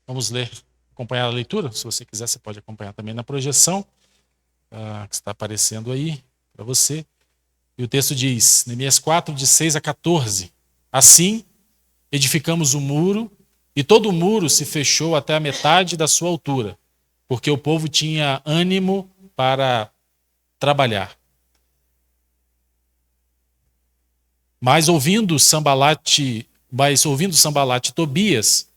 Vamos ler, acompanhar a leitura. Se você quiser, você pode acompanhar também na projeção, que está aparecendo aí para você. E o texto diz, Neemias 4, de 6 a 14. Assim, edificamos o muro, e todo o muro se fechou até a metade da sua altura, porque o povo tinha ânimo para trabalhar. Mas ouvindo Sambalate e Tobias,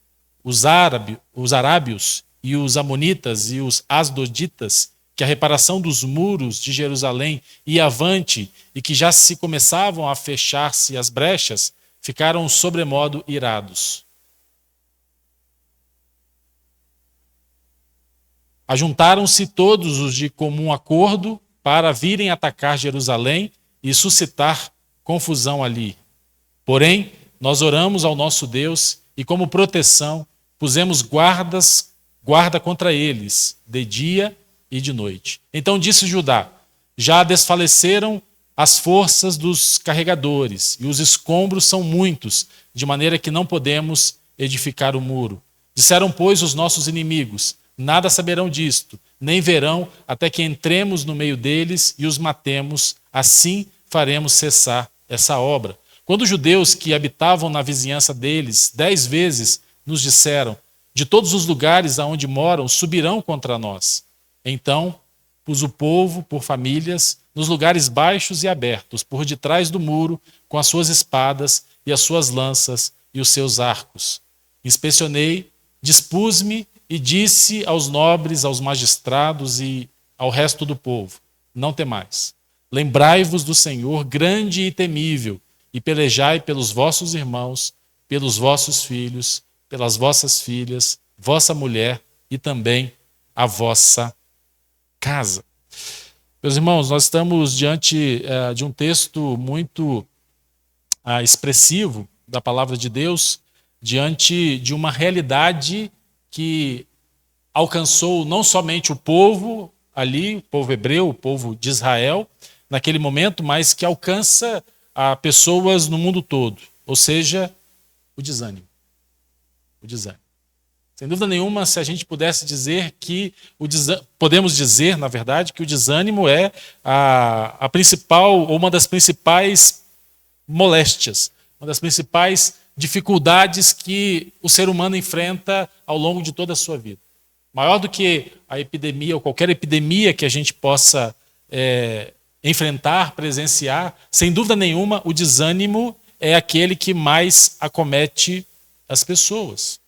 os arábios e os amonitas e os asdoditas, que a reparação dos muros de Jerusalém ia avante e que já se começavam a fechar-se as brechas, ficaram sobremodo irados. Ajuntaram-se todos os de comum acordo para virem atacar Jerusalém e suscitar confusão ali. Porém, nós oramos ao nosso Deus e, como proteção, pusemos guarda contra eles, de dia e de noite. Então disse Judá: já desfaleceram as forças dos carregadores, e os escombros são muitos, de maneira que não podemos edificar o muro. Disseram, pois, os nossos inimigos: nada saberão disto, nem verão, até que entremos no meio deles e os matemos, assim faremos cessar essa obra. Quando os judeus que habitavam na vizinhança deles 10 vezes nos disseram: de todos os lugares aonde moram subirão contra nós. Então pus o povo por famílias nos lugares baixos e abertos, por detrás do muro, com as suas espadas e as suas lanças e os seus arcos. Inspecionei, dispus-me e disse aos nobres, aos magistrados e ao resto do povo: não temais. Lembrai-vos do Senhor grande e temível, e pelejai pelos vossos irmãos, pelos vossos filhos, pelas vossas filhas, vossa mulher e também a vossa casa. Meus irmãos, nós estamos diante de um texto muito expressivo da palavra de Deus, diante de uma realidade que alcançou não somente o povo ali, o povo hebreu, o povo de Israel, naquele momento, mas que alcança pessoas no mundo todo, ou seja, o desânimo. O desânimo. Sem dúvida nenhuma, se a gente pudesse dizer que podemos dizer, na verdade, que o desânimo é a principal, ou uma das principais moléstias, uma das principais dificuldades que o ser humano enfrenta ao longo de toda a sua vida. Maior do que a epidemia, ou qualquer epidemia que a gente possa enfrentar, presenciar, sem dúvida nenhuma, o desânimo é aquele que mais acomete as pessoas.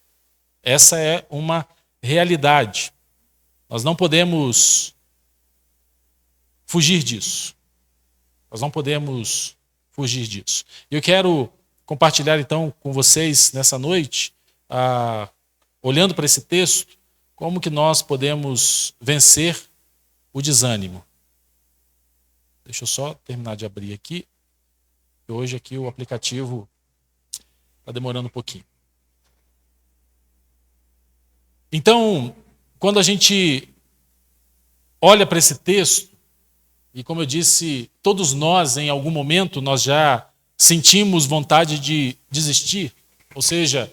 Essa é uma realidade. Nós não podemos fugir disso. Nós não podemos fugir disso. E eu quero compartilhar então com vocês nessa noite, olhando para esse texto, como que nós podemos vencer o desânimo. Deixa eu só terminar de abrir aqui. Hoje aqui o aplicativo está demorando um pouquinho. Então, quando a gente olha para esse texto, e como eu disse, todos nós em algum momento nós já sentimos vontade de desistir, ou seja,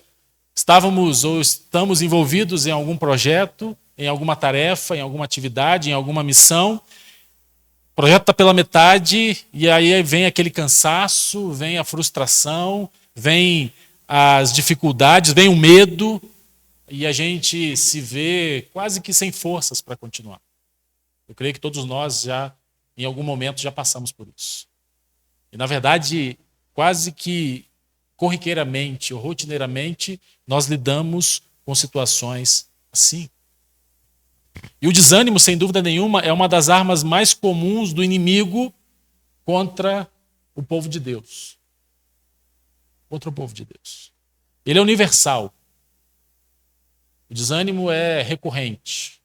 estávamos ou estamos envolvidos em algum projeto, em alguma tarefa, em alguma atividade, em alguma missão. O projeto está pela metade e aí vem aquele cansaço, vem a frustração, vem as dificuldades, vem o medo e a gente se vê quase que sem forças para continuar. Eu creio que todos nós já, em algum momento, já passamos por isso. E, na verdade, quase que corriqueiramente ou rotineiramente, nós lidamos com situações assim. E o desânimo, sem dúvida nenhuma, é uma das armas mais comuns do inimigo contra o povo de Deus. Contra o povo de Deus. Ele é universal. O desânimo é recorrente.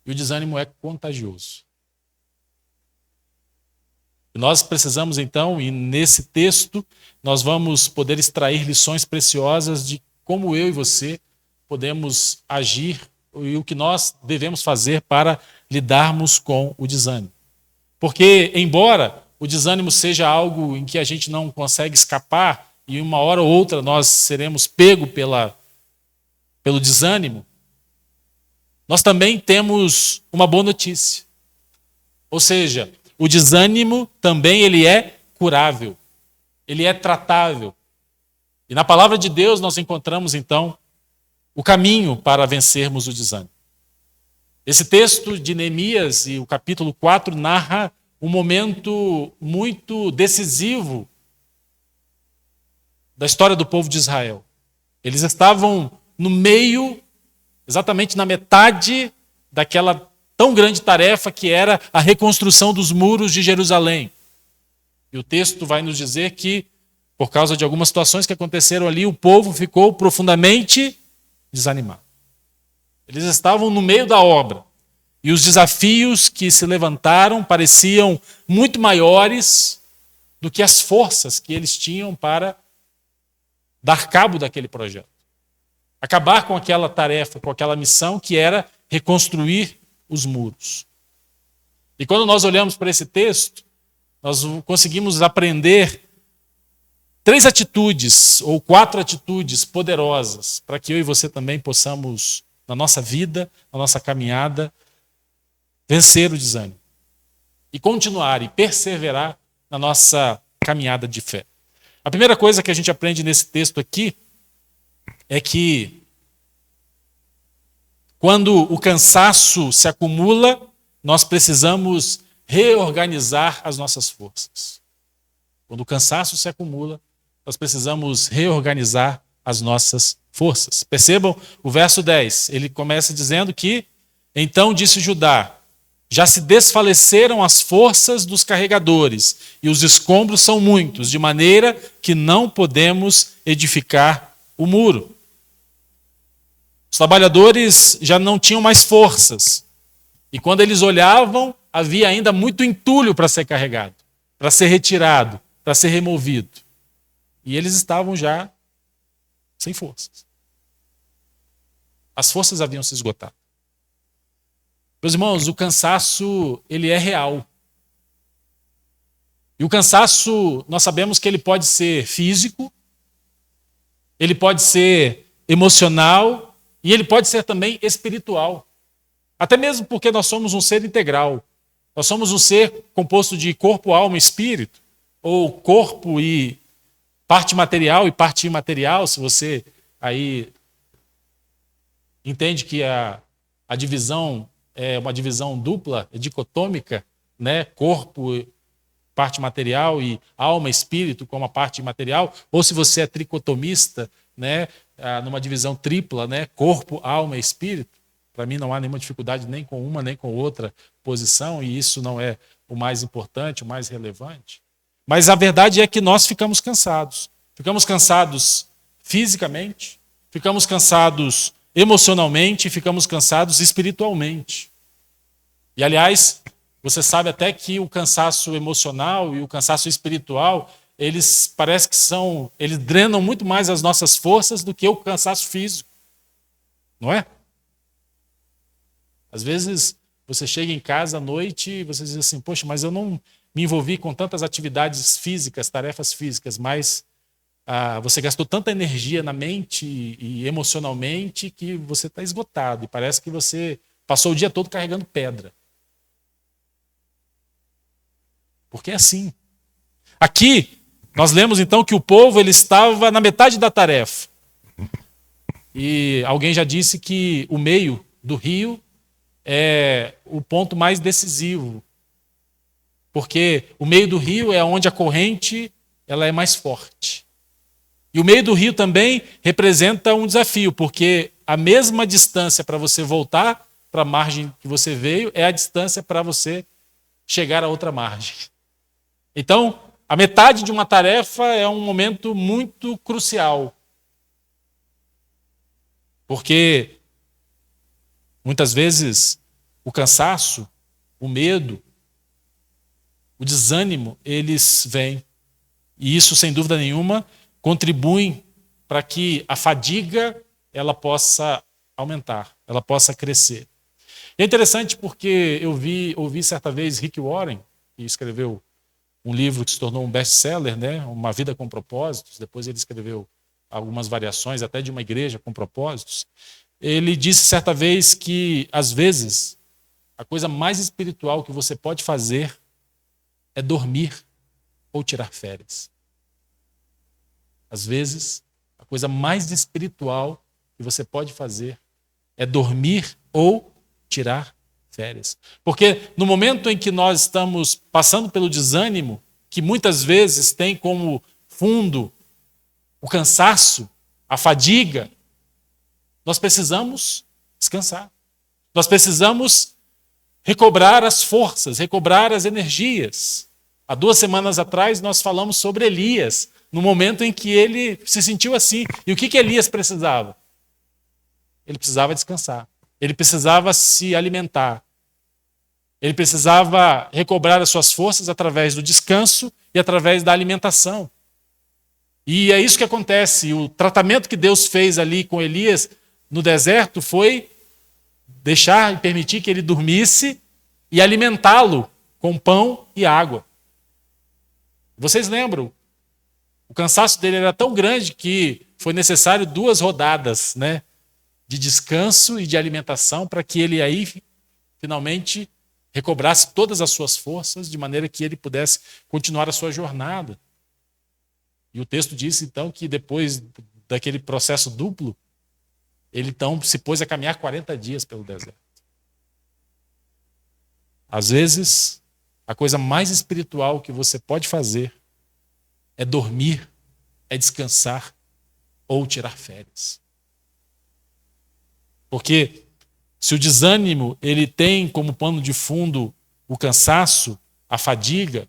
E o desânimo é contagioso. Nós precisamos, então, e nesse texto, nós vamos poder extrair lições preciosas de como eu e você podemos agir e o que nós devemos fazer para lidarmos com o desânimo. Porque, embora o desânimo seja algo em que a gente não consegue escapar, e uma hora ou outra nós seremos pegos pela pelo desânimo, nós também temos uma boa notícia. Ou seja, o desânimo também ele é curável, ele é tratável. E na palavra de Deus nós encontramos então o caminho para vencermos o desânimo. Esse texto de Neemias e o capítulo 4 narra um momento muito decisivo da história do povo de Israel. Eles estavam no meio, exatamente na metade daquela tão grande tarefa que era a reconstrução dos muros de Jerusalém. E o texto vai nos dizer que, por causa de algumas situações que aconteceram ali, o povo ficou profundamente desanimado. Eles estavam no meio da obra. E os desafios que se levantaram pareciam muito maiores do que as forças que eles tinham para dar cabo daquele projeto. Acabar com aquela tarefa, com aquela missão que era reconstruir os muros. E quando nós olhamos para esse texto, nós conseguimos aprender 3 atitudes ou 4 atitudes poderosas para que eu e você também possamos, na nossa vida, na nossa caminhada, vencer o desânimo e continuar e perseverar na nossa caminhada de fé. A primeira coisa que a gente aprende nesse texto aqui é que quando o cansaço se acumula, nós precisamos reorganizar as nossas forças. Quando o cansaço se acumula, nós precisamos reorganizar as nossas forças. Percebam o verso 10. Ele começa dizendo que, então disse Judá, já se desfaleceram as forças dos carregadores e os escombros são muitos, de maneira que não podemos edificar o muro. Os trabalhadores já não tinham mais forças. E quando eles olhavam, havia ainda muito entulho para ser carregado, para ser retirado, para ser removido. E eles estavam já sem forças. As forças haviam se esgotado. Meus irmãos, o cansaço, ele é real. E o cansaço, nós sabemos que ele pode ser físico, ele pode ser emocional e ele pode ser também espiritual. Até mesmo porque nós somos um ser integral. Nós somos um ser composto de corpo, alma e espírito, ou corpo e parte material e parte imaterial, se você aí entende que a divisão é uma divisão dupla, dicotômica, né? Corpo, parte material e alma, espírito como a parte imaterial, ou se você é tricotomista, né? Numa divisão tripla, né? Corpo, alma e espírito. Para mim não há nenhuma dificuldade nem com uma nem com outra posição, e isso não é o mais importante, o mais relevante. Mas a verdade é que nós ficamos cansados. Ficamos cansados fisicamente, ficamos cansados emocionalmente, ficamos cansados espiritualmente. E, aliás, você sabe até que o cansaço emocional e o cansaço espiritual, eles parece que eles drenam muito mais as nossas forças do que o cansaço físico. Não é? Às vezes você chega em casa à noite e você diz assim, poxa, mas eu não me envolvi com tantas atividades físicas, tarefas físicas, mas você gastou tanta energia na mente e emocionalmente que você está esgotado e parece que você passou o dia todo carregando pedra. Porque é assim. Aqui, nós lemos então que o povo ele estava na metade da tarefa. E alguém já disse que o meio do rio é o ponto mais decisivo. Porque o meio do rio é onde a corrente ela é mais forte. E o meio do rio também representa um desafio, porque a mesma distância para você voltar para a margem que você veio é a distância para você chegar à outra margem. Então, a metade de uma tarefa é um momento muito crucial. Porque muitas vezes o cansaço, o medo, o desânimo, eles vêm. E isso, sem dúvida nenhuma, contribui para que a fadiga ela possa aumentar, ela possa crescer. É interessante porque eu ouvi certa vez Rick Warren, que escreveu um livro que se tornou um best-seller, né? Uma Vida com Propósitos. Depois ele escreveu algumas variações até de uma igreja com propósitos, ele disse certa vez que, às vezes, a coisa mais espiritual que você pode fazer é dormir ou tirar férias. Às vezes, a coisa mais espiritual que você pode fazer é dormir ou tirar férias. Porque no momento em que nós estamos passando pelo desânimo, que muitas vezes tem como fundo o cansaço, a fadiga, nós precisamos descansar. Nós precisamos recobrar as forças, recobrar as energias. Há 2 semanas atrás nós falamos sobre Elias, no momento em que ele se sentiu assim. E o que Elias precisava? Ele precisava descansar. Ele precisava se alimentar. Ele precisava recobrar as suas forças através do descanso e através da alimentação. E é isso que acontece. O tratamento que Deus fez ali com Elias no deserto foi deixar e permitir que ele dormisse e alimentá-lo com pão e água. Vocês lembram? O cansaço dele era tão grande que foi necessário 2 rodadas, né, de descanso e de alimentação para que ele aí finalmente recobrasse todas as suas forças de maneira que ele pudesse continuar a sua jornada. E o texto diz então que depois daquele processo duplo, ele então se pôs a caminhar 40 dias pelo deserto. Às vezes, a coisa mais espiritual que você pode fazer é dormir, é descansar ou tirar férias. Porque se o desânimo ele tem como pano de fundo o cansaço, a fadiga,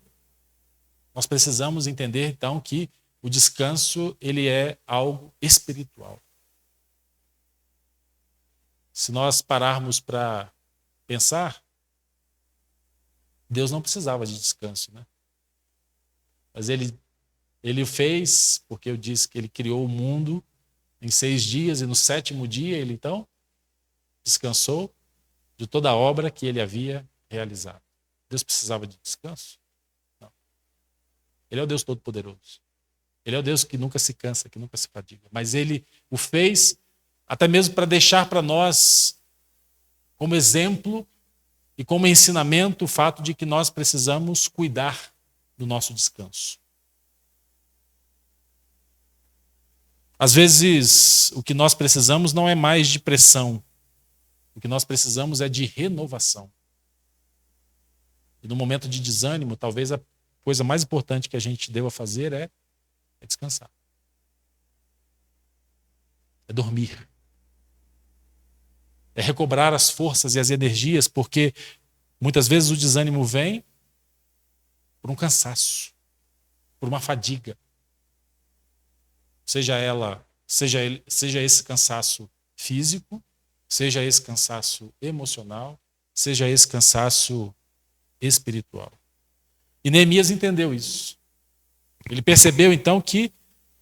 nós precisamos entender então que o descanso ele é algo espiritual. Se nós pararmos para pensar, Deus não precisava de descanso, né? Mas ele o fez porque eu disse que ele criou o mundo em 6 dias e no 7º dia ele então descansou de toda a obra que ele havia realizado. Deus precisava de descanso? Não. Ele é o Deus Todo-Poderoso. Ele é o Deus que nunca se cansa, que nunca se fadiga. Mas ele o fez até mesmo para deixar para nós como exemplo e como ensinamento o fato de que nós precisamos cuidar do nosso descanso. Às vezes, o que nós precisamos não é mais de pressão. O que nós precisamos é de renovação. E no momento de desânimo, talvez a coisa mais importante que a gente deva fazer é descansar. É dormir. É recobrar as forças e as energias, porque muitas vezes o desânimo vem por um cansaço, por uma fadiga. Seja esse cansaço físico, seja esse cansaço emocional, seja esse cansaço espiritual. E Neemias entendeu isso. Ele percebeu então que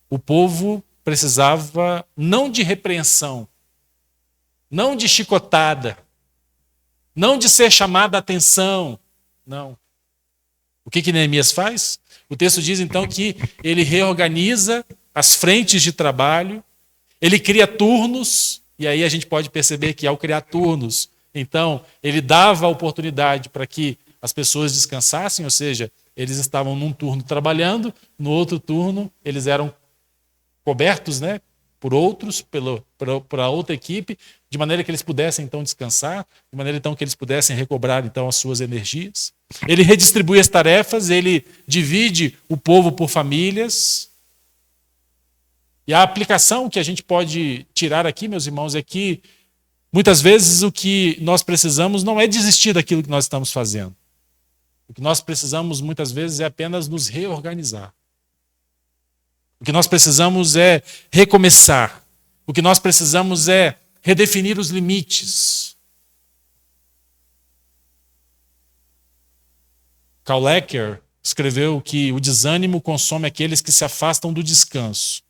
o povo precisava não de repreensão, não de chicotada, não de ser chamada a atenção, não. O que Neemias faz? O texto diz então que ele reorganiza as frentes de trabalho, ele cria turnos, e aí a gente pode perceber que ao criar turnos, então ele dava a oportunidade para que as pessoas descansassem, ou seja, eles estavam num turno trabalhando, no outro turno eles eram cobertos, né, por outros, para outra equipe, de maneira que eles pudessem então descansar, de maneira então que eles pudessem recobrar então as suas energias. Ele redistribui as tarefas, ele divide o povo por famílias. E a aplicação que a gente pode tirar aqui, meus irmãos, é que muitas vezes o que nós precisamos não é desistir daquilo que nós estamos fazendo. O que nós precisamos muitas vezes é apenas nos reorganizar. O que nós precisamos é recomeçar. O que nós precisamos é redefinir os limites. Karl Ecker escreveu que o desânimo consome aqueles que se afastam do descanso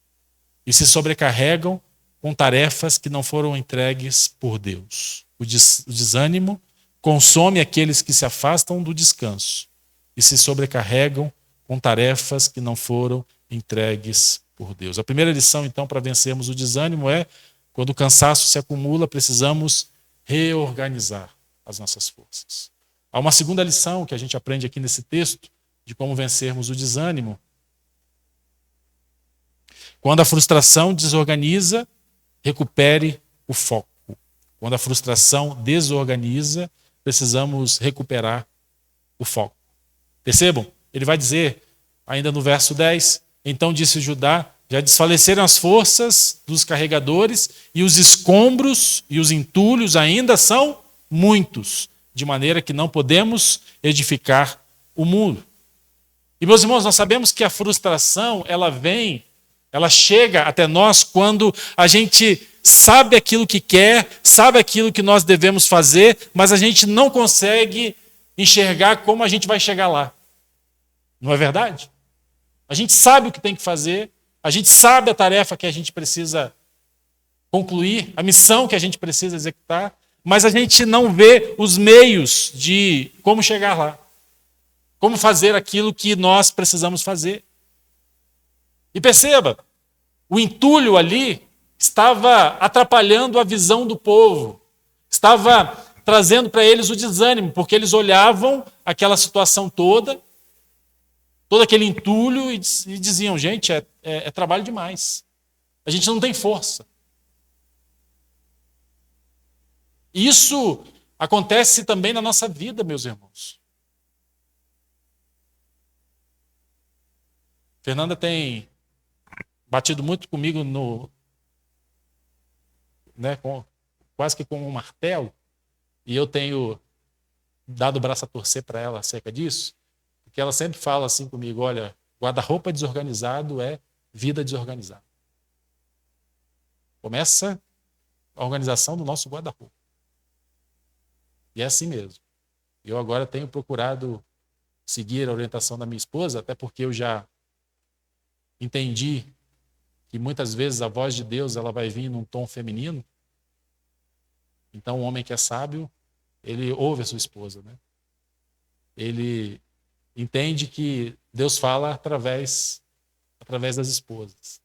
e se sobrecarregam com tarefas que não foram entregues por Deus. O desânimo consome aqueles que se afastam do descanso e se sobrecarregam com tarefas que não foram entregues por Deus. A primeira lição, então, para vencermos o desânimo é, quando o cansaço se acumula, precisamos reorganizar as nossas forças. Há uma segunda lição que a gente aprende aqui nesse texto, de como vencermos o desânimo. Quando a frustração desorganiza, recupere o foco. Quando a frustração desorganiza, precisamos recuperar o foco. Percebam? Ele vai dizer, ainda no verso 10, então disse Judá, já desfaleceram as forças dos carregadores e os escombros e os entulhos ainda são muitos, de maneira que não podemos edificar o muro. E, meus irmãos, nós sabemos que a frustração, ela chega até nós quando a gente sabe aquilo que quer, sabe aquilo que nós devemos fazer, mas a gente não consegue enxergar como a gente vai chegar lá. Não é verdade? A gente sabe o que tem que fazer, a gente sabe a tarefa que a gente precisa concluir, a missão que a gente precisa executar, mas a gente não vê os meios de como chegar lá, como fazer aquilo que nós precisamos fazer. E perceba, o entulho ali estava atrapalhando a visão do povo, estava trazendo para eles o desânimo, porque eles olhavam aquela situação toda, todo aquele entulho e diziam, gente, é trabalho demais, a gente não tem força. Isso acontece também na nossa vida, meus irmãos. Fernanda tem batido muito comigo quase que com um martelo, e eu tenho dado o braço a torcer para ela acerca disso, porque ela sempre fala assim comigo, olha, guarda-roupa desorganizado é vida desorganizada. Começa a organização do nosso guarda-roupa. E é assim mesmo. Eu agora tenho procurado seguir a orientação da minha esposa, até porque eu já entendi que muitas vezes a voz de Deus ela vai vir num tom feminino. Então o homem que é sábio, ele ouve a sua esposa, né? Ele entende que Deus fala através das esposas.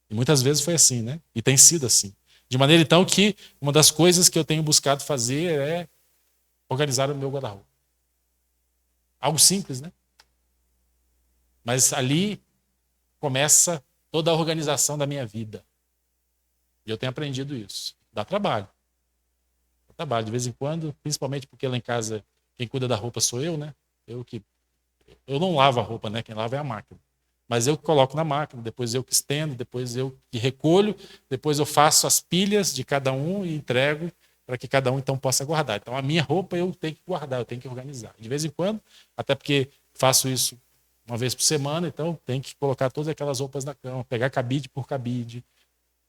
E muitas vezes foi assim, né? E tem sido assim. De maneira então que uma das coisas que eu tenho buscado fazer é organizar o meu guarda-roupa. Algo simples, né? Mas ali começa toda a organização da minha vida. E eu tenho aprendido isso. Dá trabalho. Dá trabalho de vez em quando, principalmente porque lá em casa quem cuida da roupa sou eu, né? Eu não lavo a roupa, né? Quem lava é a máquina. Mas eu que coloco na máquina, depois eu que estendo, depois eu que recolho, depois eu faço as pilhas de cada um e entrego para que cada um então possa guardar. Então a minha roupa eu tenho que guardar, eu tenho que organizar. De vez em quando, até porque faço isso uma vez por semana, então tem que colocar todas aquelas roupas na cama, pegar cabide por cabide,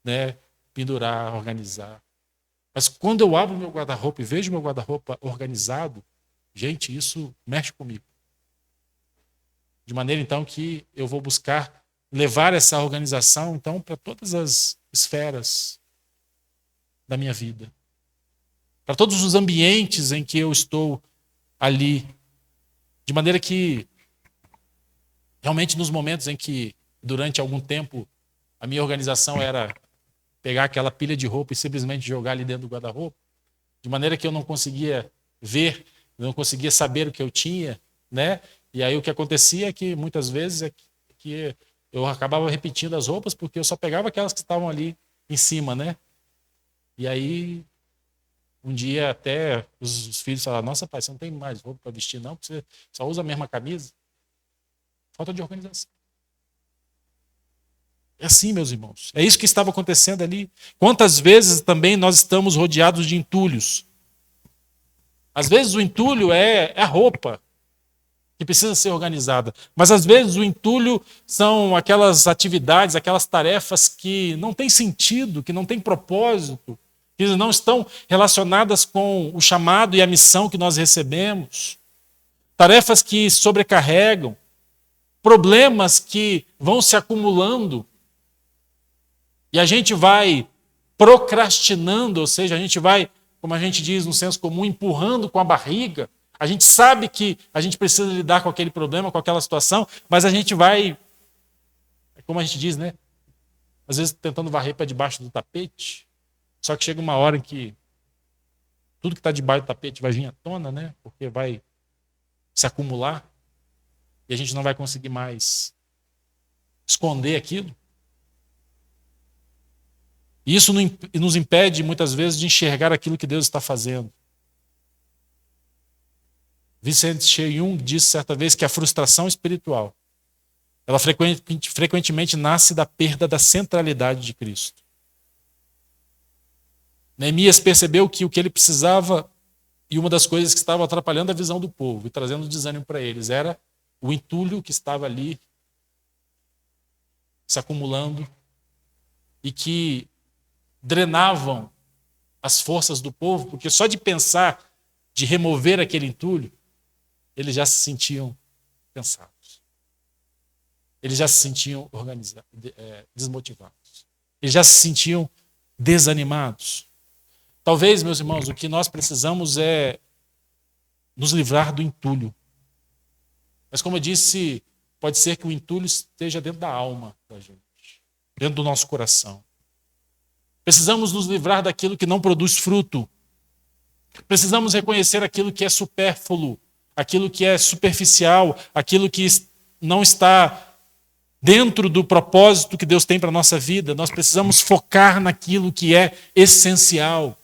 né? Pendurar, organizar. Mas quando eu abro meu guarda-roupa e vejo meu guarda-roupa organizado, gente, isso mexe comigo. De maneira, então, que eu vou buscar levar essa organização, então, para todas as esferas da minha vida. Para todos os ambientes em que eu estou ali. De maneira que, realmente, nos momentos em que, durante algum tempo, a minha organização era pegar aquela pilha de roupa e simplesmente jogar ali dentro do guarda-roupa, de maneira que eu não conseguia ver, não conseguia saber o que eu tinha, né? E aí o que acontecia é que muitas vezes que eu acabava repetindo as roupas porque eu só pegava aquelas que estavam ali em cima, né? E aí um dia até os filhos falaram, nossa pai, você não tem mais roupa para vestir não, porque você só usa a mesma camisa. Falta de organização. É assim, meus irmãos. É isso que estava acontecendo ali. Quantas vezes também nós estamos rodeados de entulhos? Às vezes o entulho é a roupa que precisa ser organizada. Mas às vezes o entulho são aquelas atividades, aquelas tarefas que não têm sentido, que não têm propósito, que não estão relacionadas com o chamado e a missão que nós recebemos. Tarefas que sobrecarregam, problemas que vão se acumulando e a gente vai procrastinando, ou seja, a gente vai, como a gente diz no senso comum, empurrando com a barriga. A gente sabe que a gente precisa lidar com aquele problema, com aquela situação, mas a gente vai como a gente diz, né? Às vezes tentando varrer para debaixo do tapete, só que chega uma hora em que tudo que está debaixo do tapete vai vir à tona, né? Porque vai se acumular e a gente não vai conseguir mais esconder aquilo. E isso nos impede, muitas vezes, de enxergar aquilo que Deus está fazendo. Vicente Cheyung disse certa vez que a frustração espiritual, ela frequentemente nasce da perda da centralidade de Cristo. Neemias percebeu que o que ele precisava, e uma das coisas que estava atrapalhando a visão do povo e trazendo desânimo para eles, era o entulho que estava ali se acumulando e que drenavam as forças do povo, porque só de pensar, de remover aquele entulho, eles já se sentiam cansados. Eles já se sentiam desmotivados. Eles já se sentiam desanimados. Talvez, meus irmãos, o que nós precisamos é nos livrar do entulho. Mas, como eu disse, pode ser que o entulho esteja dentro da alma da gente, dentro do nosso coração. Precisamos nos livrar daquilo que não produz fruto. Precisamos reconhecer aquilo que é supérfluo, aquilo que é superficial, aquilo que não está dentro do propósito que Deus tem para a nossa vida. Nós precisamos focar naquilo que é essencial.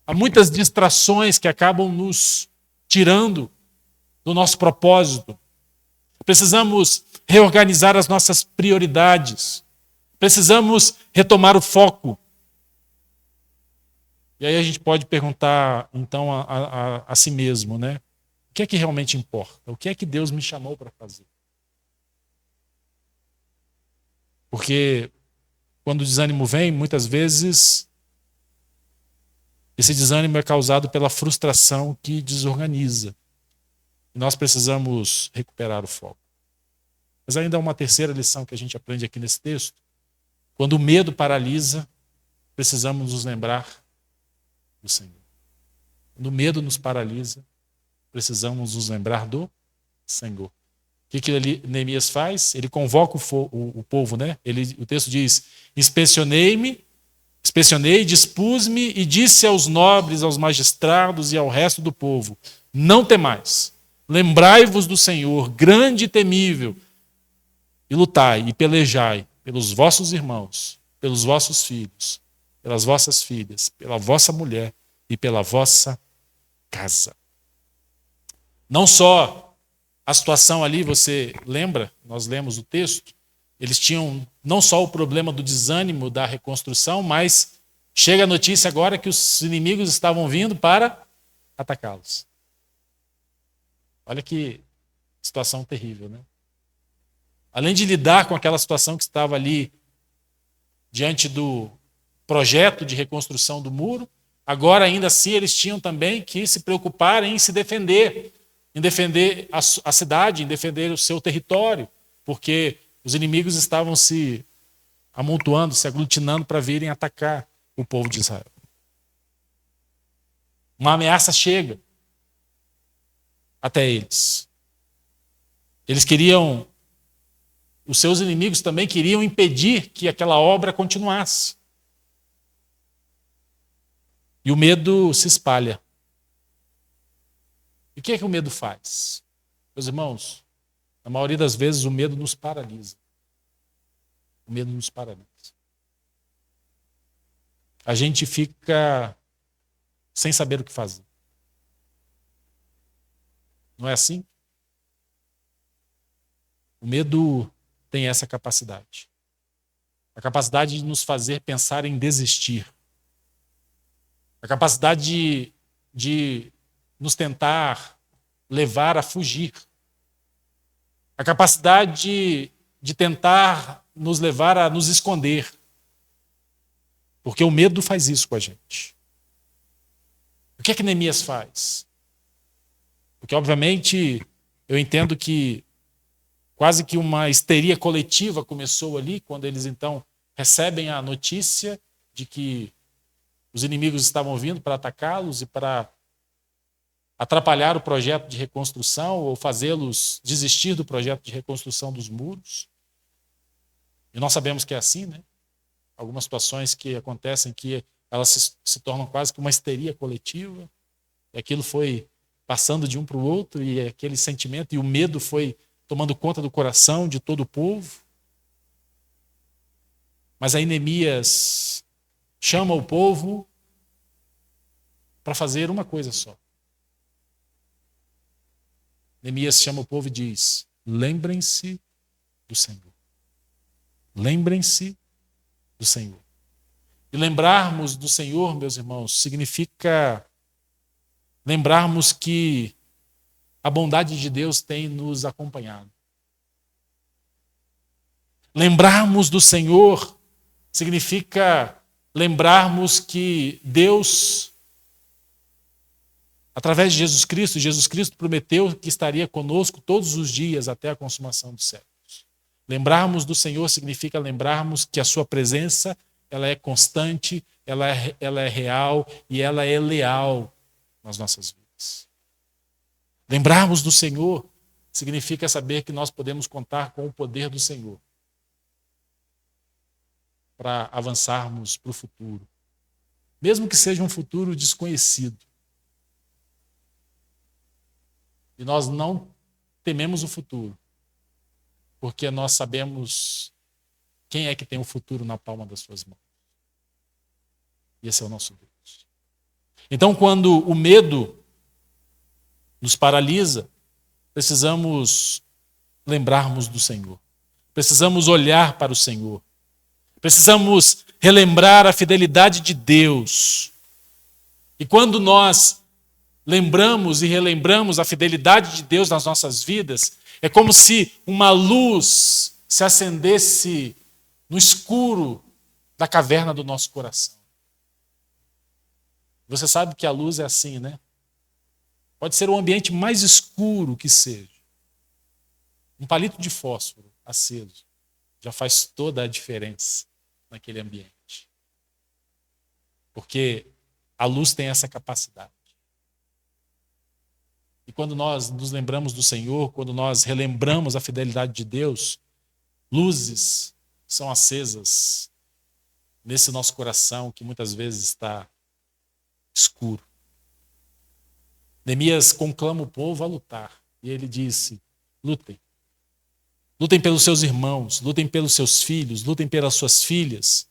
Há muitas distrações que acabam nos tirando do nosso propósito. Precisamos reorganizar as nossas prioridades. Precisamos retomar o foco. E aí a gente pode perguntar, então, a si mesmo, né? O que é que realmente importa? O que é que Deus me chamou para fazer? Porque quando o desânimo vem, muitas vezes, esse desânimo é causado pela frustração que desorganiza. E nós precisamos recuperar o foco. Mas ainda há uma terceira lição que a gente aprende aqui nesse texto. Quando o medo paralisa, precisamos nos lembrar do Senhor. Quando o medo nos paralisa, precisamos nos lembrar do Senhor. O que Neemias faz? Ele convoca o povo, né? O texto diz: inspecionei, dispus-me e disse aos nobres, aos magistrados e ao resto do povo: não temais, lembrai-vos do Senhor, grande e temível, e lutai e pelejai pelos vossos irmãos, pelos vossos filhos, pelas vossas filhas, pela vossa mulher e pela vossa casa. Não só a situação ali, você lembra, nós lemos o texto, eles tinham não só o problema do desânimo da reconstrução, mas chega a notícia agora que os inimigos estavam vindo para atacá-los. Olha que situação terrível, né? Além de lidar com aquela situação que estava ali diante do projeto de reconstrução do muro, agora ainda assim eles tinham também que se preocupar em se defender, em defender a cidade, em defender o seu território, porque os inimigos estavam se amontoando, se aglutinando para virem atacar o povo de Israel. Uma ameaça chega até eles. Eles queriam, os seus inimigos também queriam impedir que aquela obra continuasse. E o medo se espalha. E o que é que o medo faz? Meus irmãos, na maioria das vezes o medo nos paralisa. O medo nos paralisa. A gente fica sem saber o que fazer. Não é assim? O medo tem essa capacidade. A capacidade de nos fazer pensar em desistir. A capacidade de nos tentar levar a fugir. A capacidade de tentar nos levar a nos esconder. Porque o medo faz isso com a gente. O que é que Neemias faz? Porque, obviamente, eu entendo que quase que uma histeria coletiva começou ali, quando eles, então, recebem a notícia de que os inimigos estavam vindo para atacá-los e para atrapalhar o projeto de reconstrução ou fazê-los desistir do projeto de reconstrução dos muros. E nós sabemos que é assim, né? Algumas situações que acontecem que elas se tornam quase que uma histeria coletiva. E aquilo foi passando de um para o outro e aquele sentimento e o medo foi tomando conta do coração de todo o povo. Mas aí Neemias chama o povo para fazer uma coisa só. Neemias chama o povo e diz: lembrem-se do Senhor. Lembrem-se do Senhor. E lembrarmos do Senhor, meus irmãos, significa lembrarmos que a bondade de Deus tem nos acompanhado. Lembrarmos do Senhor significa lembrarmos que Deus, através de Jesus Cristo prometeu que estaria conosco todos os dias até a consumação dos séculos. Lembrarmos do Senhor significa lembrarmos que a sua presença ela é constante, ela é real e ela é leal nas nossas vidas. Lembrarmos do Senhor significa saber que nós podemos contar com o poder do Senhor para avançarmos para o futuro, mesmo que seja um futuro desconhecido. E nós não tememos o futuro, porque nós sabemos quem é que tem o futuro na palma das suas mãos. E esse é o nosso Deus. Então, quando o medo nos paralisa, precisamos lembrarmos do Senhor. Precisamos olhar para o Senhor. Precisamos relembrar a fidelidade de Deus. E quando nós lembramos e relembramos a fidelidade de Deus nas nossas vidas, é como se uma luz se acendesse no escuro da caverna do nosso coração. Você sabe que a luz é assim, né? Pode ser o ambiente mais escuro que seja. Um palito de fósforo aceso já faz toda a diferença naquele ambiente. Porque a luz tem essa capacidade. E quando nós nos lembramos do Senhor, quando nós relembramos a fidelidade de Deus, luzes são acesas nesse nosso coração que muitas vezes está escuro. Neemias conclama o povo a lutar. E ele disse: lutem. Lutem pelos seus irmãos, lutem pelos seus filhos, lutem pelas suas filhas,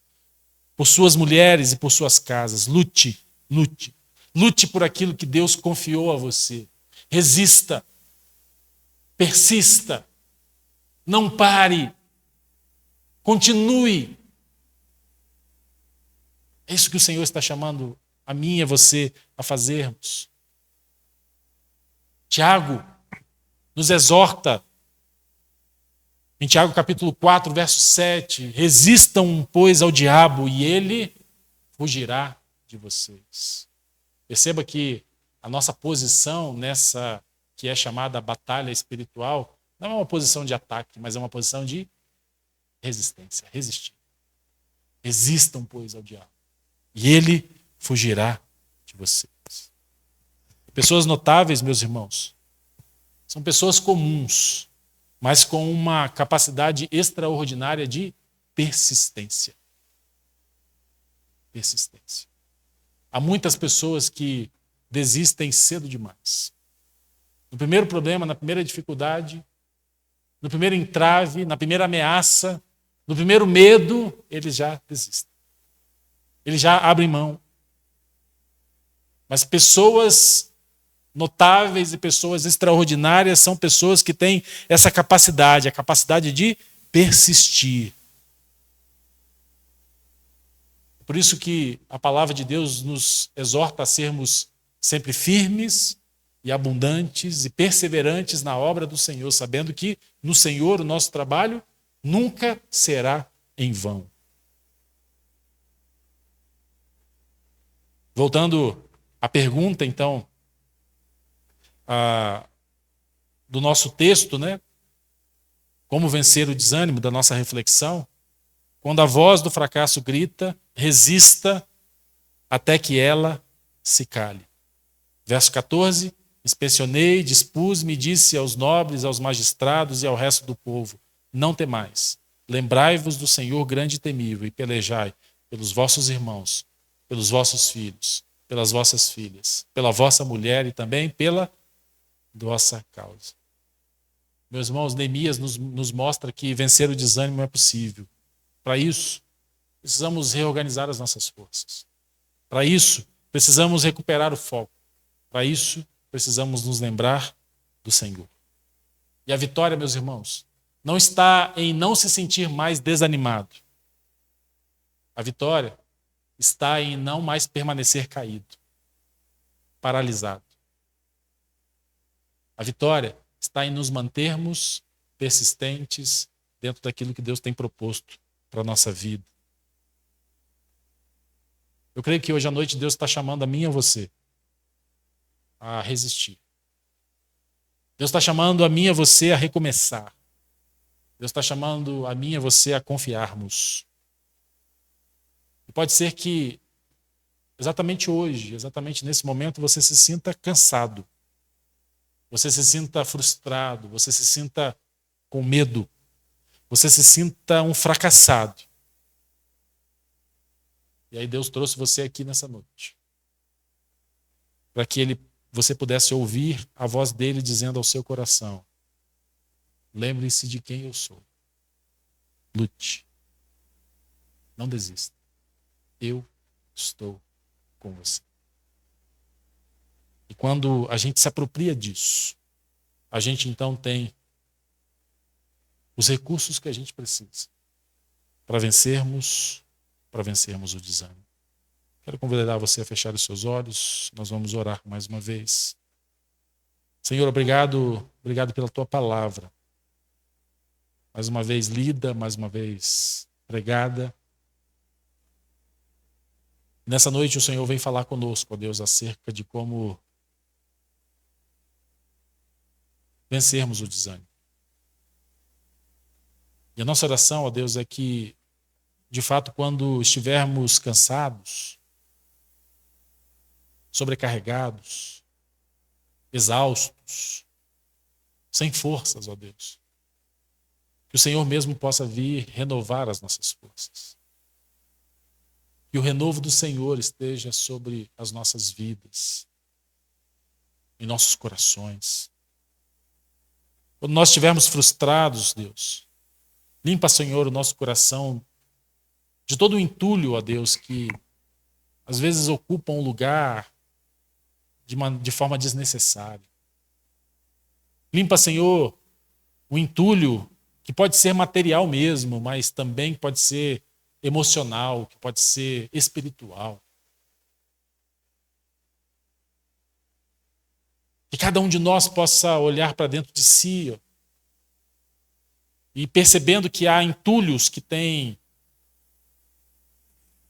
por suas mulheres e por suas casas. Lute, lute. Lute por aquilo que Deus confiou a você. Resista. Persista. Não pare. Continue. É isso que o Senhor está chamando a mim e a você a fazermos. Tiago nos exorta, em Tiago capítulo 4, verso 7, resistam, pois, ao diabo e ele fugirá de vocês. Perceba que a nossa posição nessa que é chamada batalha espiritual não é uma posição de ataque, mas é uma posição de resistência, resistir. Resistam, pois, ao diabo e ele fugirá de vocês. Pessoas notáveis, meus irmãos, são pessoas comuns, mas com uma capacidade extraordinária de persistência. Persistência. Há muitas pessoas que desistem cedo demais. No primeiro problema, na primeira dificuldade, no primeiro entrave, na primeira ameaça, no primeiro medo, eles já desistem. Eles já abrem mão. Mas pessoas notáveis e pessoas extraordinárias são pessoas que têm essa capacidade, a capacidade de persistir. Por isso que a palavra de Deus nos exorta a sermos sempre firmes e abundantes e perseverantes na obra do Senhor, sabendo que no Senhor o nosso trabalho nunca será em vão. Voltando à pergunta, então, do nosso texto, né? Como vencer o desânimo, da nossa reflexão. Quando a voz do fracasso grita, resista até que ela se cale. Verso 14, Inspecionei, dispus-me e disse aos nobres, aos magistrados e ao resto do povo: não temais. Lembrai-vos do Senhor grande e temível e pelejai pelos vossos irmãos, pelos vossos filhos, pelas vossas filhas, pela vossa mulher e também pela vossa causa. Meus irmãos, Neemias nos mostra que vencer o desânimo é possível. Para isso, precisamos reorganizar as nossas forças. Para isso, precisamos recuperar o foco. Para isso, precisamos nos lembrar do Senhor. E a vitória, meus irmãos, não está em não se sentir mais desanimado. A vitória está em não mais permanecer caído, paralisado. A vitória está em nos mantermos persistentes dentro daquilo que Deus tem proposto para a nossa vida. Eu creio que hoje à noite Deus está chamando a mim e a você a resistir. Deus está chamando a mim e a você a recomeçar. Deus está chamando a mim e a você a confiarmos. E pode ser que exatamente hoje, exatamente nesse momento, você se sinta cansado. Você se sinta frustrado, você se sinta com medo, você se sinta um fracassado. E aí Deus trouxe você aqui nessa noite, para que você pudesse ouvir a voz dele dizendo ao seu coração: lembre-se de quem eu sou. Lute. Não desista. Eu estou com você. E quando a gente se apropria disso, a gente então tem os recursos que a gente precisa para vencermos o desânimo. Quero convidar você a fechar os seus olhos. Nós vamos orar mais uma vez. Senhor, obrigado pela tua palavra. Mais uma vez lida, mais uma vez pregada. Nessa noite o Senhor vem falar conosco, ó Deus, acerca de como vencermos o desânimo. E a nossa oração, ó Deus, é que, de fato, quando estivermos cansados, sobrecarregados, exaustos, sem forças, ó Deus, que o Senhor mesmo possa vir renovar as nossas forças. Que o renovo do Senhor esteja sobre as nossas vidas, em nossos corações. Quando nós estivermos frustrados, Deus, limpa, Senhor, o nosso coração de todo o entulho, ó Deus, que às vezes ocupa um lugar de forma desnecessária. Limpa, Senhor, o entulho que pode ser material mesmo, mas também pode ser emocional, que pode ser espiritual. Que cada um de nós possa olhar para dentro de si, ó, e percebendo que há entulhos que têm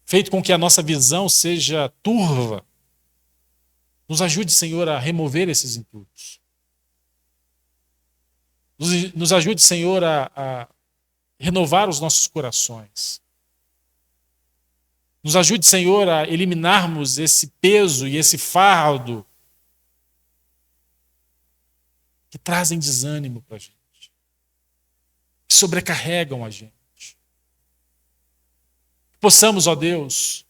feito com que a nossa visão seja turva, nos ajude, Senhor, a remover esses entulhos. Nos ajude, Senhor, a renovar os nossos corações. Nos ajude, Senhor, a eliminarmos esse peso e esse fardo que trazem desânimo para a gente, que sobrecarregam a gente. Que possamos, ó Deus,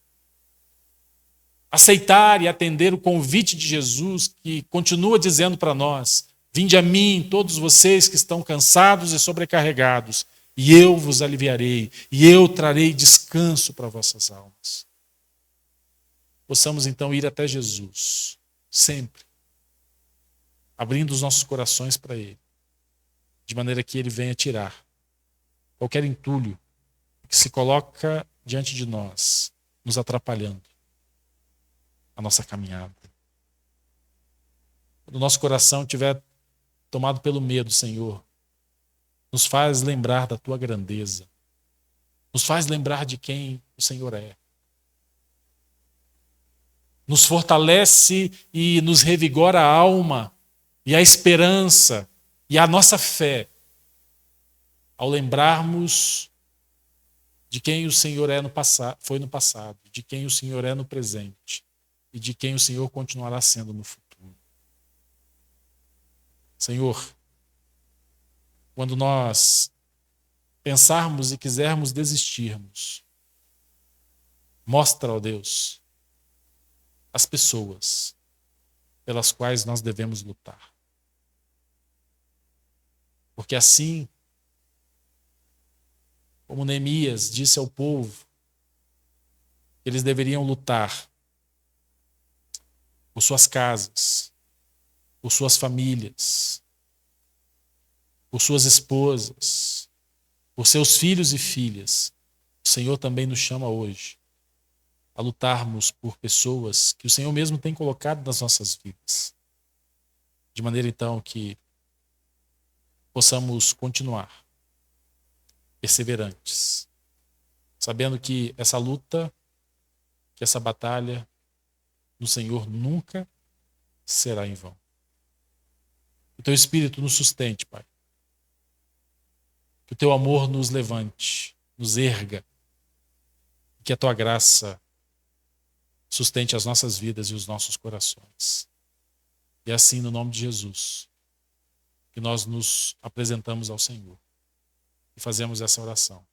aceitar e atender o convite de Jesus, que continua dizendo para nós: vinde a mim, todos vocês que estão cansados e sobrecarregados, e eu vos aliviarei, e eu trarei descanso para vossas almas. Possamos então ir até Jesus, sempre, abrindo os nossos corações para Ele, de maneira que Ele venha tirar qualquer entulho que se coloca diante de nós, nos atrapalhando a nossa caminhada. Quando o nosso coração estiver tomado pelo medo, Senhor, nos faz lembrar da Tua grandeza, nos faz lembrar de quem o Senhor é. Nos fortalece e nos revigora a alma e a esperança e a nossa fé ao lembrarmos de quem o Senhor é foi no passado, de quem o Senhor é no presente e de quem o Senhor continuará sendo no futuro. Senhor, quando nós pensarmos e quisermos desistirmos, mostra, ó Deus, as pessoas pelas quais nós devemos lutar. Porque assim, como Neemias disse ao povo, eles deveriam lutar por suas casas, por suas famílias, por suas esposas, por seus filhos e filhas. O Senhor também nos chama hoje a lutarmos por pessoas que o Senhor mesmo tem colocado nas nossas vidas. De maneira então que possamos continuar perseverantes, sabendo que essa luta, que essa batalha no Senhor nunca será em vão. Que o teu Espírito nos sustente, Pai. Que o teu amor nos levante, nos erga. Que a tua graça sustente as nossas vidas e os nossos corações. E assim, no nome de Jesus, que nós nos apresentamos ao Senhor e fazemos essa oração.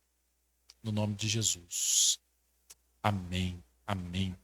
No nome de Jesus. Amém. Amém.